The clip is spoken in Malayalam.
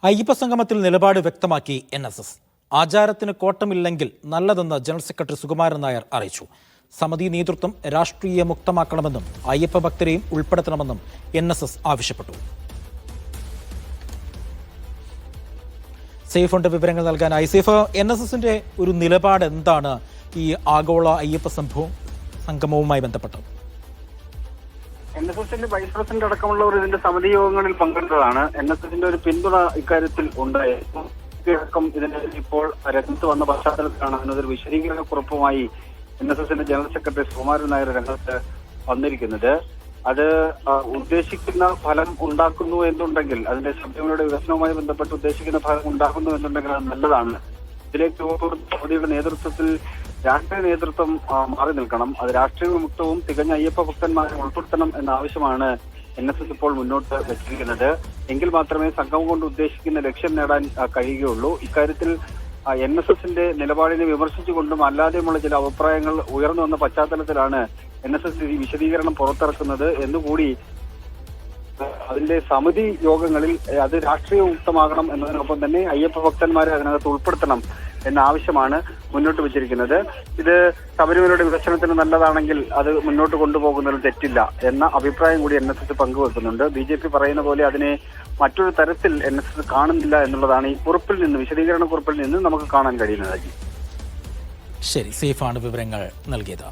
അയ്യപ്പ സംഗമത്തിൽ നിലപാട് വ്യക്തമാക്കി NSS. ആചാരത്തിന് കോട്ടമില്ലെങ്കിൽ നല്ലതെന്ന് ജനറൽ സെക്രട്ടറി സുകുമാരൻ നായർ അറിയിച്ചു. സമിതി നേതൃത്വം രാഷ്ട്രീയ മുക്തമാക്കണമെന്നും അയ്യപ്പ ഭക്തരെയും ഉൾപ്പെടുത്തണമെന്നും NSS ആവശ്യപ്പെട്ടു. സേഫുണ്ട് വിവരങ്ങൾ നൽകാനായി. സേഫ്, NSSന്റെ ഒരു നിലപാട് എന്താണ് ഈ ആഗോള അയ്യപ്പ സംഗമവുമായി ബന്ധപ്പെട്ടത്? NSSന്റെ വൈസ് പ്രസിഡന്റ് അടക്കമുള്ളവർ ഇതിന്റെ സമിതി യോഗങ്ങളിൽ പങ്കെടുത്തതാണ്. NSSന്റെ ഒരു പിന്തുണ ഇക്കാര്യത്തിൽ ഉണ്ടായിരുന്നു. ഇതിന് ഇപ്പോൾ രംഗത്ത് വന്ന പശ്ചാത്തലത്തിലാണ് അതിനൊരു വിശദീകരണ കുറിപ്പുമായി NSSന്റെ ജനറൽ സെക്രട്ടറി സുകുമാരൻ നായർ രംഗത്ത് വന്നിരിക്കുന്നത്. അത് ഉദ്ദേശിക്കുന്ന ഫലം ഉണ്ടാക്കുന്നു എന്നുണ്ടെങ്കിൽ, അതിന്റെ ശബരിമലയുടെ വികസനവുമായി ബന്ധപ്പെട്ട് ഉദ്ദേശിക്കുന്ന ഫലം ഉണ്ടാക്കുന്നു എന്നുണ്ടെങ്കിൽ അത് നല്ലതാണ്. ഇതിലേക്ക് സമിതിയുടെ നേതൃത്വത്തിൽ രാഷ്ട്രീയ നേതൃത്വം മാറി നിൽക്കണം. അത് രാഷ്ട്രീയ വിമുക്തവും തികഞ്ഞ അയ്യപ്പ ഭക്തന്മാരെ ഉൾപ്പെടുത്തണം എന്ന ആവശ്യമാണ് NSS ഇപ്പോൾ മുന്നോട്ട് വെച്ചിരിക്കുന്നത്. എങ്കിൽ മാത്രമേ സംഘം കൊണ്ട് ഉദ്ദേശിക്കുന്ന ലക്ഷ്യം നേടാൻ കഴിയുകയുള്ളൂ. ഇക്കാര്യത്തിൽ NSSന്റെ നിലപാടിനെ വിമർശിച്ചുകൊണ്ടും അല്ലാതെയുമുള്ള ചില അഭിപ്രായങ്ങൾ ഉയർന്നു വന്ന പശ്ചാത്തലത്തിലാണ് NSS ഈ വിശദീകരണം പുറത്തിറക്കുന്നത് എന്നുകൂടി അതിന്റെ സമിതി യോഗങ്ങളിൽ അത് രാഷ്ട്രീയ മുക്തമാകണം എന്നതിനൊപ്പം തന്നെ അയ്യപ്പ ഭക്തന്മാരെ അതിനകത്ത് ഉൾപ്പെടുത്തണം എന്ന ആവശ്യമാണ് മുന്നോട്ട് വെച്ചിരിക്കുന്നത്. ഇത് ശബരിമലയുടെ വികസനത്തിന് നല്ലതാണെങ്കിൽ അത് മുന്നോട്ട് കൊണ്ടുപോകുന്നതിൽ തെറ്റില്ല എന്ന അഭിപ്രായം കൂടി NSS പങ്കുവെക്കുന്നുണ്ട്. BJP പറയുന്ന പോലെ അതിനെ മറ്റൊരു തരത്തിൽ NSS കാണുന്നില്ല എന്നുള്ളതാണ് ഈ കുറിപ്പിൽ നിന്ന്, വിശദീകരണ കുറിപ്പിൽ നിന്ന് നമുക്ക് കാണാൻ കഴിയുന്നത്. ശരി, സേഫാണ് വിവരങ്ങൾ നൽകിയത്.